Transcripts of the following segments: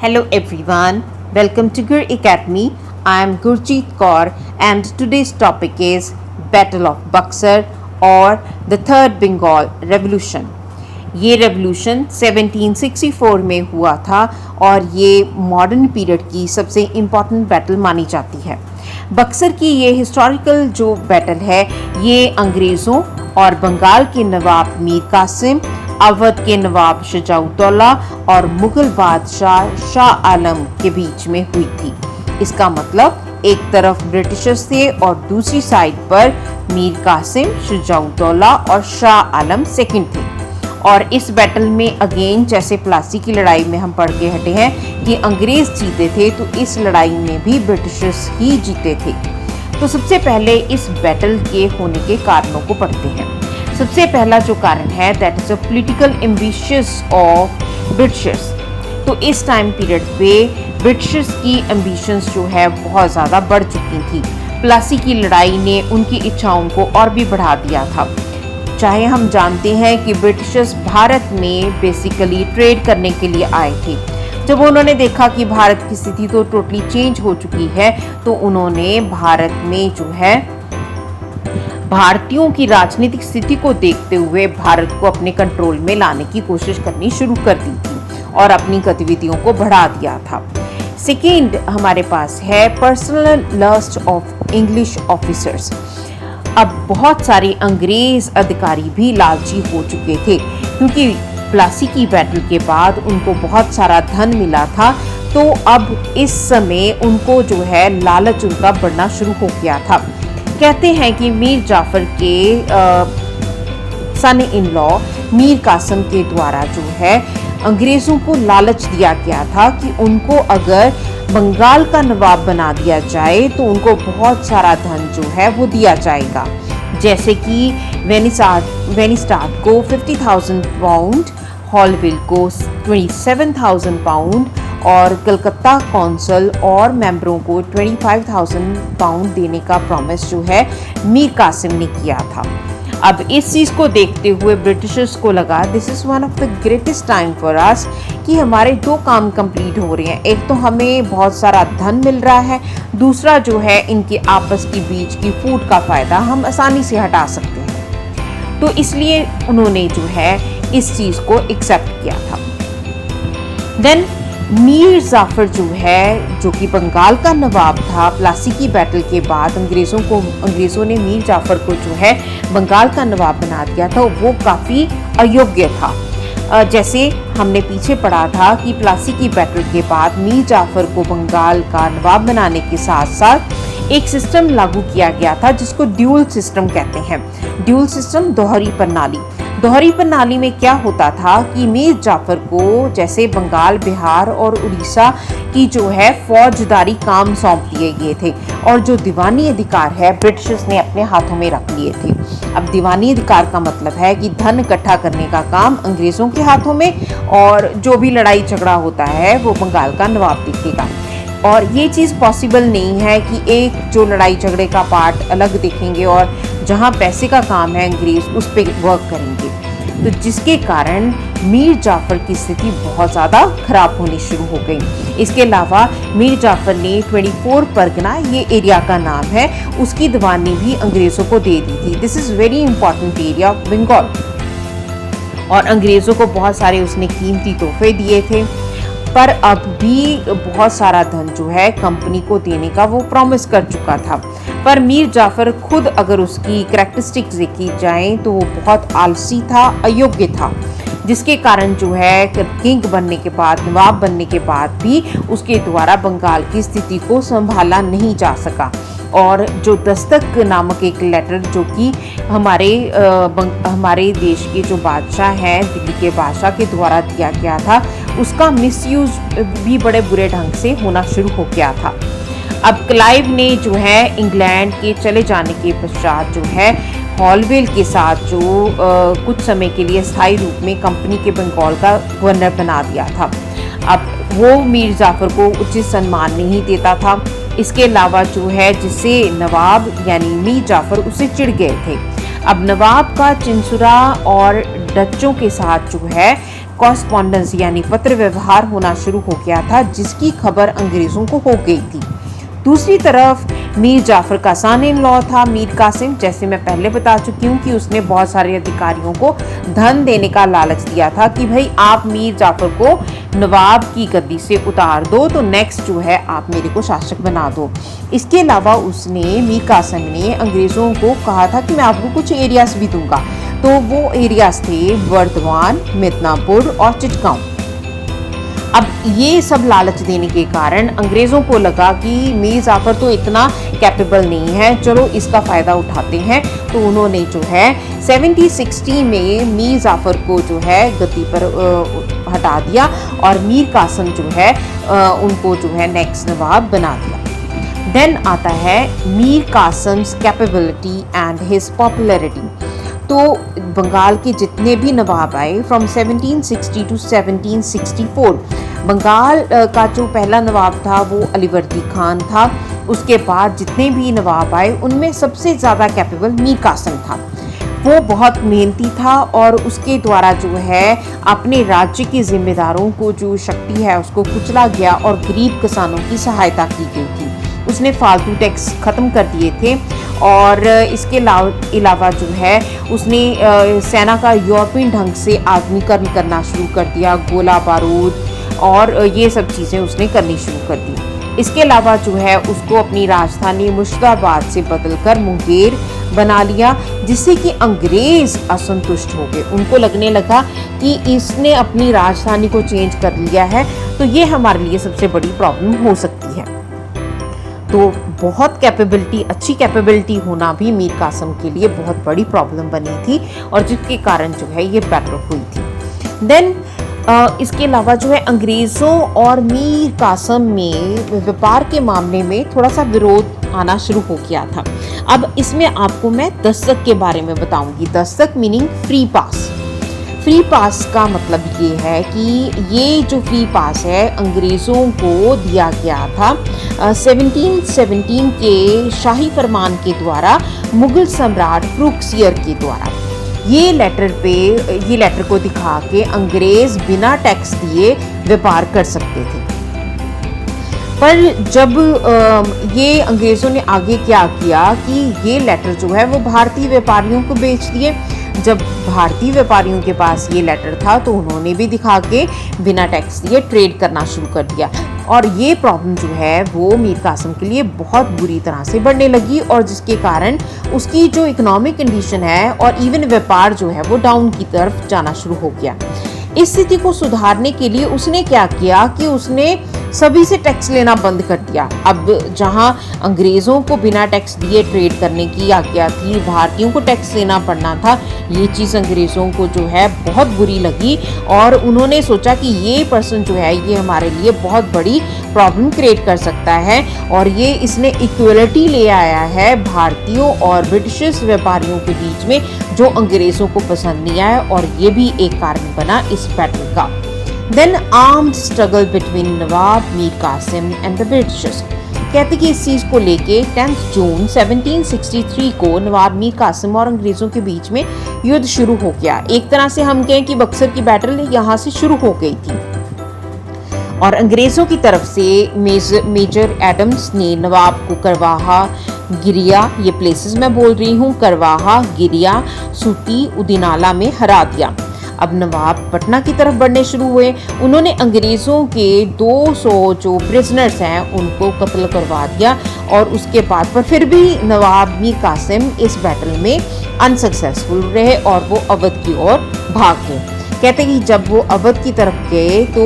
Hello everyone, welcome to Gur Academy. I am Gurjeet Kaur and today's topic is Battle of Buxar or the Third Bengal Revolution. ये revolution 1764 में हुआ था और ये modern period की सबसे important battle मानी जाती है। बक्सर की ये हिस्टोरिकल जो बैटल है ये अंग्रेज़ों और बंगाल के नवाब मीर कासिम, अवध के नवाब शुजाउद्दौला और मुगल बादशाह शाह आलम के बीच में हुई थी। इसका मतलब एक तरफ ब्रिटिशर्स थे और दूसरी साइड पर मीर कासिम, शुजाउद्दौला और शाह आलम सेकंड थे। और इस बैटल में अगेन जैसे प्लासी की लड़ाई में हम पढ़ के हटे हैं कि अंग्रेज जीते थे, तो इस लड़ाई में भी ब्रिटिशर्स ही जीते थे। तो सबसे पहले इस बैटल के होने के कारणों को पढ़ते हैं। सबसे पहला जो कारण है that is a political ambitions of Britishers. तो इस टाइम पीरियड पे ब्रिटिशर्स की एम्बिशंस जो है बहुत ज़्यादा बढ़ चुकी थी। प्लासी की लड़ाई ने उनकी इच्छाओं को और भी बढ़ा दिया था। चाहे हम जानते हैं कि ब्रिटिशर्स भारत में बेसिकली ट्रेड करने के लिए आए थे। जब उन्होंने देखा कि भारत की स्थिति तो टोटली चेंज हो चुकी है, तो उन्होंने भारत में जो है भारतीयों की राजनीतिक स्थिति को देखते हुए भारत को अपने कंट्रोल में लाने की कोशिश करनी शुरू कर दी थी और अपनी गतिविधियों को बढ़ा दिया था। सेकेंड हमारे पास है personal list of English officers. अब बहुत सारे अंग्रेज अधिकारी भी लालची हो चुके थे क्योंकि प्लासी की बैटल के बाद उनको बहुत सारा धन मिला था। तो अब इस समय उनको जो है लालच उनका बढ़ना शुरू हो गया था। कहते हैं कि मीर जाफर के सन इन लॉ मीर कासिम के द्वारा जो है अंग्रेज़ों को लालच दिया गया था कि उनको अगर बंगाल का नवाब बना दिया जाए तो उनको बहुत सारा धन जो है वो दिया जाएगा। जैसे कि वेनिस्टाड को 50,000 पाउंड, हॉलविल को 27,000 पाउंड और कलकत्ता कौंसिल और मेंबरों को 25,000 पाउंड देने का प्रॉमिस जो है मीर कासिम ने किया था। अब इस चीज़ को देखते हुए ब्रिटिशर्स को लगा this is one of the greatest time for us कि हमारे दो काम कंप्लीट हो रहे हैं। एक तो हमें बहुत सारा धन मिल रहा है, दूसरा जो है इनके आपस की बीच की फूट का फ़ायदा हम आसानी से हटा सकते हैं। तो इसलिए उन्होंने जो है इस चीज़ को एक्सेप्ट किया था। देन मीर जाफर जो है, जो कि बंगाल का नवाब था, प्लासी की बैटल के बाद अंग्रेज़ों ने मीर जाफर को जो है बंगाल का नवाब बना दिया था। वो काफ़ी अयोग्य था। जैसे हमने पीछे पढ़ा था कि प्लासी की बैटल के बाद मीर जाफर को बंगाल का नवाब बनाने के साथ साथ एक सिस्टम लागू किया गया था जिसको ड्यूल सिस्टम कहते हैं। ड्यूल सिस्टम दोहरी प्रणाली। दोहरी प्रणाली में क्या होता था कि मीर जाफर को जैसे बंगाल, बिहार और उड़ीसा की जो है फौजदारी काम सौंप दिए गए थे और जो दीवानी अधिकार है ब्रिटिशर्स ने अपने हाथों में रख लिए थे। अब दीवानी अधिकार का मतलब है कि धन इकट्ठा करने का काम अंग्रेज़ों के हाथों में और जो भी लड़ाई झगड़ा होता है वो बंगाल का नवाब देखेगा। और ये चीज़ पॉसिबल नहीं है कि एक जो लड़ाई झगड़े का पार्ट अलग देखेंगे और जहाँ पैसे का काम है अंग्रेज़ उस पर वर्क करेंगे। तो जिसके कारण मीर जाफर की स्थिति बहुत ज़्यादा खराब होनी शुरू हो गई। इसके अलावा मीर जाफर ने 24 परगना, ये एरिया का नाम है, उसकी दीवानी भी अंग्रेज़ों को दे दी थी। This is very important area of Bengal. और अंग्रेज़ों को बहुत सारे उसने कीमती तोहफे दिए थे, पर अब भी बहुत सारा धन जो है कंपनी को देने का वो प्रॉमिस कर चुका था। पर मीर जाफर खुद अगर उसकी करैक्टरिस्टिक्स देखी जाए तो वो बहुत आलसी था, अयोग्य था, जिसके कारण जो है किंग बनने के बाद, नवाब बनने के बाद भी उसके द्वारा बंगाल की स्थिति को संभाला नहीं जा सका। और जो दस्तक नामक एक लेटर जो कि हमारे देश के जो बादशाह हैं, दिल्ली के बादशाह के द्वारा दिया गया था, उसका मिसयूज भी बड़े बुरे ढंग से होना शुरू हो गया था। अब क्लाइव ने जो है इंग्लैंड के चले जाने के पश्चात जो है हॉलवेल के साथ जो कुछ समय के लिए स्थायी रूप में कंपनी के बंगाल का गवर्नर बना दिया था। अब वो मीर जाफर को उचित सम्मान नहीं देता था। इसके अलावा जो है जिससे नवाब यानी मीर जाफर उसे चिढ़ गए थे। अब नवाब का चिंसुरा और डच्चों के साथ जो है कॉरस्पॉन्डेंस यानी पत्र व्यवहार होना शुरू हो गया था, जिसकी खबर अंग्रेजों को हो गई थी। दूसरी तरफ मीर जाफर का सन इन लॉ था मीर कासिम। जैसे मैं पहले बता चुकी हूँ कि उसने बहुत सारे अधिकारियों को धन देने का लालच दिया था कि भाई आप मीर जाफर को नवाब की गद्दी से उतार दो, तो नेक्स्ट जो है आप मेरे को शासक बना दो। इसके अलावा उसने मीर कासिम ने अंग्रेज़ों को कहा था कि मैं आपको कुछ एरियाज भी दूंगा, तो वो एरियाज थे बर्दवान, मिदनापुर और चिटगांव। अब ये सब लालच देने के कारण अंग्रेज़ों को लगा कि मीर जाफर तो इतना कैपेबल नहीं है, चलो इसका फ़ायदा उठाते हैं। तो उन्होंने जो है 1760 में मीर जाफर को जो है गद्दी पर हटा दिया और मीर कासिम जो है उनको जो है नेक्स्ट नवाब बना दिया। देन आता है Mir Qasim's capability and his popularity. तो बंगाल के जितने भी नवाब आए फ्रॉम 1760 टू 1764, बंगाल का जो पहला नवाब था वो अलीवर्दी खान था। उसके बाद जितने भी नवाब आए उनमें सबसे ज़्यादा कैपेबल मीर कासिम था। वो बहुत मेहनती था और उसके द्वारा जो है अपने राज्य के जिम्मेदारों को जो शक्ति है उसको कुचला गया और गरीब किसानों की सहायता की गई थी। उसने फालतू टैक्स ख़त्म कर दिए थे और इसके अलावा जो है उसने सेना का यूरोपियन ढंग से आधुनिकीकरण करना शुरू कर दिया। गोला बारूद और ये सब चीज़ें उसने करनी शुरू कर दी। इसके अलावा जो है उसको अपनी राजधानी मुर्शिदाबाद से बदलकर मुंगेर बना लिया, जिससे कि अंग्रेज़ असंतुष्ट हो गए। उनको लगने लगा कि इसने अपनी राजधानी को चेंज कर लिया है, तो ये हमारे लिए सबसे बड़ी प्रॉब्लम हो सकती है। तो बहुत कैपेबिलिटी, अच्छी कैपेबिलिटी होना भी मीर कासिम के लिए बहुत बड़ी प्रॉब्लम बनी थी और जिसके कारण जो है ये बैटल हुई थी। देन इसके अलावा जो है अंग्रेज़ों और मीर कासिम में व्यापार के मामले में थोड़ा सा विरोध आना शुरू हो गया था। अब इसमें आपको मैं दस्तक के बारे में बताऊंगी। Dastak meaning free pass. Free pass का मतलब ये है कि ये जो फ्री पास है अंग्रेज़ों को दिया गया था 1717 के शाही फरमान के द्वारा मुगल सम्राट फ़रुखसियर के द्वारा। ये लेटर को दिखा के अंग्रेज़ बिना टैक्स दिए व्यापार कर सकते थे। पर जब ये अंग्रेज़ों ने आगे क्या किया कि ये लेटर जो है वो भारतीय व्यापारियों को बेच दिए। जब भारतीय व्यापारियों के पास ये लेटर था तो उन्होंने भी दिखा के बिना टैक्स दिए ट्रेड करना शुरू कर दिया और ये प्रॉब्लम जो है वो मीर कासिम के लिए बहुत बुरी तरह से बढ़ने लगी और जिसके कारण उसकी जो इकोनॉमिक कंडीशन है और इवन व्यापार जो है वो डाउन की तरफ जाना शुरू हो गया। इस स्थिति को सुधारने के लिए उसने क्या किया कि उसने सभी से टैक्स लेना बंद कर दिया। अब जहां अंग्रेज़ों को बिना टैक्स दिए ट्रेड करने की आज्ञा थी, भारतीयों को टैक्स देना पड़ना था। ये चीज़ अंग्रेज़ों को जो है बहुत बुरी लगी और उन्होंने सोचा कि ये पर्सन जो है ये हमारे लिए बहुत बड़ी प्रॉब्लम क्रिएट कर सकता है और ये इसने इक्वलिटी ले आया है भारतीयों और ब्रिटिश व्यापारियों के बीच में, जो अंग्रेज़ों को पसंद नहीं आया और ये भी एक कारण बना इस बैटल का। Then armed struggle between Nawab Mir Qasim and the British। कहते कि इस चीज़ को लेके 10 जून 1763 को नवाब मीर कासिम और अंग्रेज़ों के बीच में युद्ध शुरू हो गया। एक तरह से हम कहें कि बक्सर की बैटल यहाँ से शुरू हो गई थी और अंग्रेज़ों की तरफ से मेजर एडम्स ने नवाब को करवाहा, गिरिया, ये प्लेसेस मैं बोल रही हूँ, करवाहा, गिरिया, सूती, उदिनाला में हरा दिया। अब नवाब पटना की तरफ बढ़ने शुरू हुए। उन्होंने अंग्रेज़ों के 200 जो प्रिजनर्स हैं उनको कत्ल करवा दिया और उसके बाद पर फिर भी नवाब मीर कासिम इस बैटल में अनसक्सेसफुल रहे और वो अवध की ओर भाग गए। कहते कि जब वो अवध की तरफ गए तो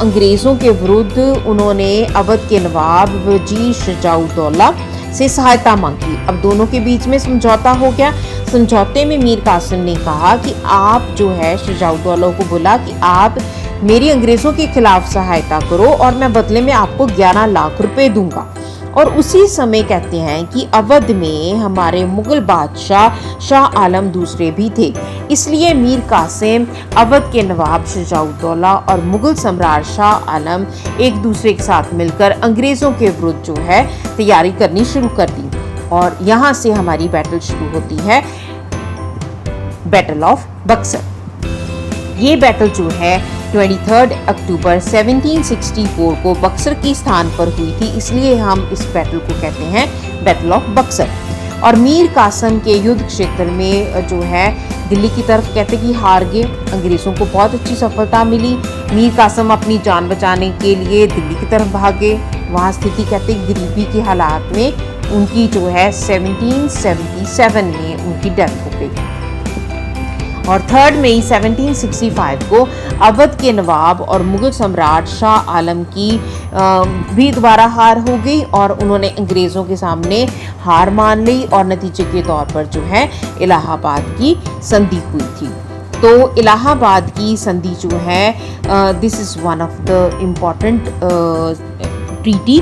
अंग्रेज़ों के विरुद्ध उन्होंने अवध के नवाब वजीर शुजाउद्दौला से सहायता मांगी। अब दोनों के बीच में समझौता हो गया। समझौते में मीर कासिम ने कहा कि आप जो है शुजाउद्दौला को बोला कि आप मेरी अंग्रेज़ों के खिलाफ सहायता करो और मैं बदले में आपको 11 लाख रुपए दूंगा। और उसी समय कहते हैं कि अवध में हमारे मुगल बादशाह शाह आलम दूसरे भी थे, इसलिए मीर कासिम, अवध के नवाब शुजाउद्दौला और मुगल सम्राट शाह आलम एक दूसरे के साथ मिलकर अंग्रेज़ों के विरुद्ध जो है तैयारी करनी शुरू कर दी और यहाँ से हमारी बैटल शुरू होती है, बैटल ऑफ बक्सर। ये बैटल जो है 23 अक्टूबर 1764 को बक्सर के स्थान पर हुई थी, इसलिए हम इस बैटल को कहते हैं बैटल ऑफ बक्सर। और मीर कासिम के युद्ध क्षेत्र में जो है दिल्ली की तरफ कहते कि हार गए, अंग्रेज़ों को बहुत अच्छी सफलता मिली। मीर कासिम अपनी जान बचाने के लिए दिल्ली की तरफ भागे। वहाँ स्थिति कहते गरीबी के हालात में उनकी जो है 1777 में उनकी डेथ हो गई। और 3 मई 1765 को अवध के नवाब और मुगल सम्राट शाह आलम की भी दोबारा हार हो गई और उन्होंने अंग्रेज़ों के सामने हार मान ली और नतीजे के तौर पर जो है इलाहाबाद की संधि हुई थी। तो इलाहाबाद की संधि जो है this is one of the important treaty.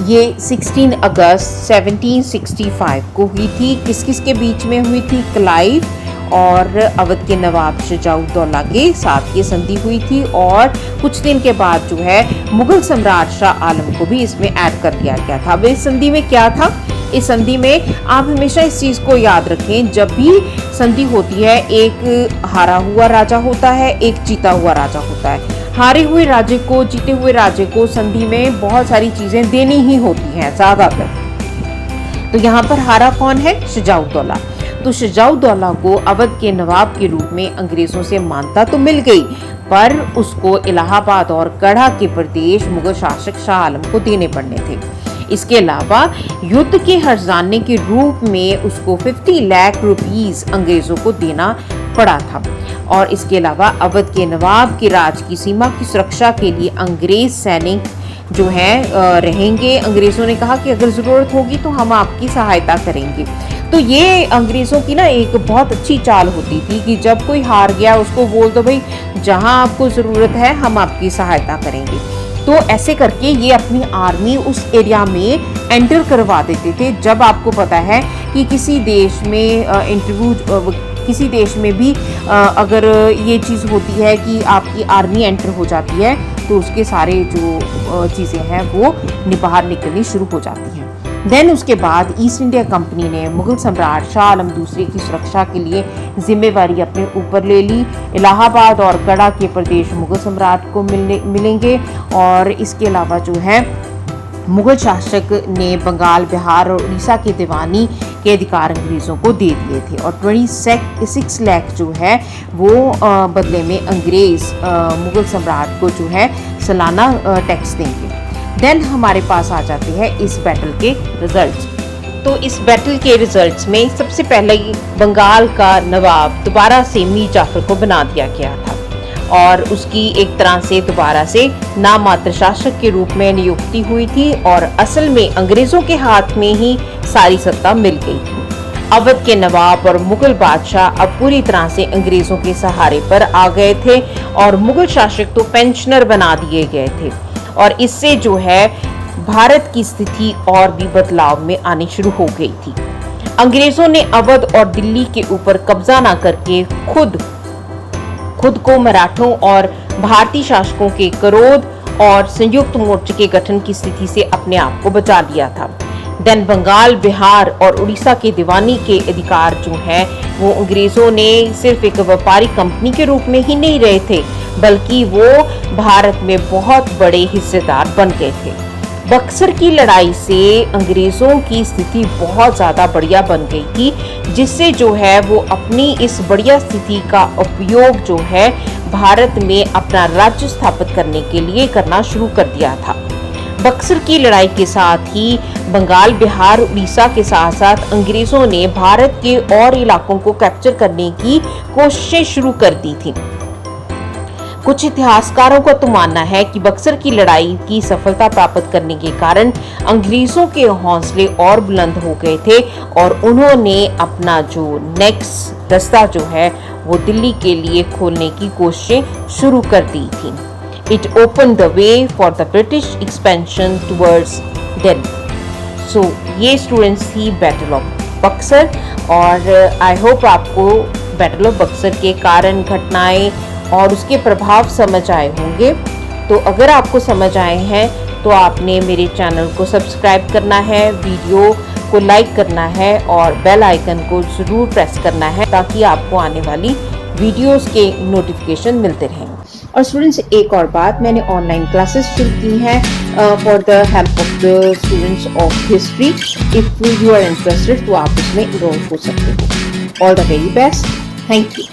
ये 16 अगस्त 1765 को हुई थी। किस किस के बीच में हुई थी? क्लाइव और अवध के नवाब शुजाउद्दौला के साथ ये संधि हुई थी। और कुछ दिन के बाद जो है मुगल सम्राट शाह आलम को भी इसमें ऐड कर दिया गया था। अब इस संधि में क्या था? इस संधि में आप हमेशा इस चीज़ को याद रखें, जब भी संधि होती है एक हारा हुआ राजा होता है, एक जीता हुआ राजा होता है। हारे हुए राजे को, जीते हुए राजे को संधि में बहुत सारी चीज़ें देनी ही होती हैं ज़्यादातर। तो यहाँ पर हारा कौन है? शुजाउद्दौला। तो शुजाउद्दौला को अवध के नवाब के रूप में अंग्रेज़ों से मान्यता तो मिल गई, पर उसको इलाहाबाद और गढ़ा के प्रदेश मुगल शासक शाह आलम को देने पड़ने थे। इसके अलावा युद्ध के हर्जाने के रूप में उसको 50 लाख रुपीस अंग्रेज़ों को देना पड़ा था। और इसके अलावा अवध के नवाब के राज की सीमा की सुरक्षा के लिए अंग्रेज सैनिक जो है रहेंगे। अंग्रेज़ों ने कहा कि अगर ज़रूरत होगी तो हम आपकी सहायता करेंगे। तो ये अंग्रेज़ों की ना एक बहुत अच्छी चाल होती थी कि जब कोई हार गया उसको बोल दो भाई जहां आपको ज़रूरत है हम आपकी सहायता करेंगे। तो ऐसे करके ये अपनी आर्मी उस एरिया में एंटर करवा देते थे। जब आपको पता है कि किसी देश में किसी देश में भी अगर ये चीज़ होती है कि आपकी आर्मी एंटर हो जाती है तो उसके सारे जो चीज़ें हैं वो बाहर निकलनी शुरू हो जाती हैं। देन उसके बाद ईस्ट इंडिया कंपनी ने मुगल सम्राट शाह आलम दूसरे की सुरक्षा के लिए जिम्मेवारी अपने ऊपर ले ली। इलाहाबाद और गढ़ा के प्रदेश मुगल सम्राट को मिलेंगे। और इसके अलावा जो है मुगल शासक ने बंगाल, बिहार और उड़ीसा के दीवानी के अधिकार अंग्रेज़ों को दे दिए थे। और 26 लाख जो है वो बदले में अंग्रेज़ मुगल सम्राट को जो है सालाना टैक्स देंगे। देन हमारे पास आ जाते हैं इस बैटल के रिजल्ट्स। तो इस बैटल के रिजल्ट्स में सबसे पहले बंगाल का नवाब दोबारा से मीर जाफर को बना दिया गया था और उसकी एक तरह से दोबारा से नामात्र शासक के रूप में नियुक्ति हुई थी और असल में अंग्रेज़ों के हाथ में ही सारी सत्ता मिल गई थी। अवध के नवाब और मुगल बादशाह अब पूरी तरह से अंग्रेज़ों के सहारे पर आ गए थे और मुगल शासक तो पेंशनर बना दिए गए थे। और इससे जो है भारत की स्थिति और भी बदलाव में आनी शुरू हो गई थी। अंग्रेज़ों ने अवध और दिल्ली के ऊपर कब्जा न करके खुद को मराठों और भारतीय शासकों के क्रोध और संयुक्त मोर्चे के गठन की स्थिति से अपने आप को बचा लिया था। देन बंगाल, बिहार और उड़ीसा के दीवानी के अधिकार जो हैं वो अंग्रेज़ों ने सिर्फ एक व्यापारिक कंपनी के रूप में ही नहीं रहे थे, बल्कि वो भारत में बहुत बड़े हिस्सेदार बन गए थे। बक्सर की लड़ाई से अंग्रेज़ों की स्थिति बहुत ज़्यादा बढ़िया बन गई थी, जिससे जो है वो अपनी इस बढ़िया स्थिति का उपयोग जो है भारत में अपना राज्य स्थापित करने के लिए करना शुरू कर दिया था। बक्सर की लड़ाई के साथ ही बंगाल, बिहार, उड़ीसा के साथ साथ अंग्रेज़ों ने भारत के और इलाकों को कैप्चर करने की कोशिशें शुरू कर दी थी। कुछ इतिहासकारों का तो मानना है कि बक्सर की लड़ाई की सफलता प्राप्त करने के कारण अंग्रेज़ों के हौसले और बुलंद हो गए थे और उन्होंने अपना जो नेक्स्ट रास्ता जो है वो दिल्ली के लिए खोलने की कोशिशें शुरू कर दी थी। It opened the way for the British expansion towards Delhi. So ये स्टूडेंट्स थी बैटल ऑफ बक्सर और आई होप आपको बैटल ऑफ बक्सर के कारण, घटनाएं और उसके प्रभाव समझ आए होंगे। तो अगर आपको समझ आए हैं तो आपने मेरे चैनल को सब्सक्राइब करना है, वीडियो को लाइक करना है और बेल आइकन को ज़रूर प्रेस करना है ताकि आपको आने वाली वीडियोस के नोटिफिकेशन मिलते रहेंगे। और स्टूडेंट्स, एक और बात, मैंने ऑनलाइन क्लासेस शुरू की हैं for the help of the students of history. If you are interested तो आप उसमें इनरोल हो सकते हो। All the very best, thank you.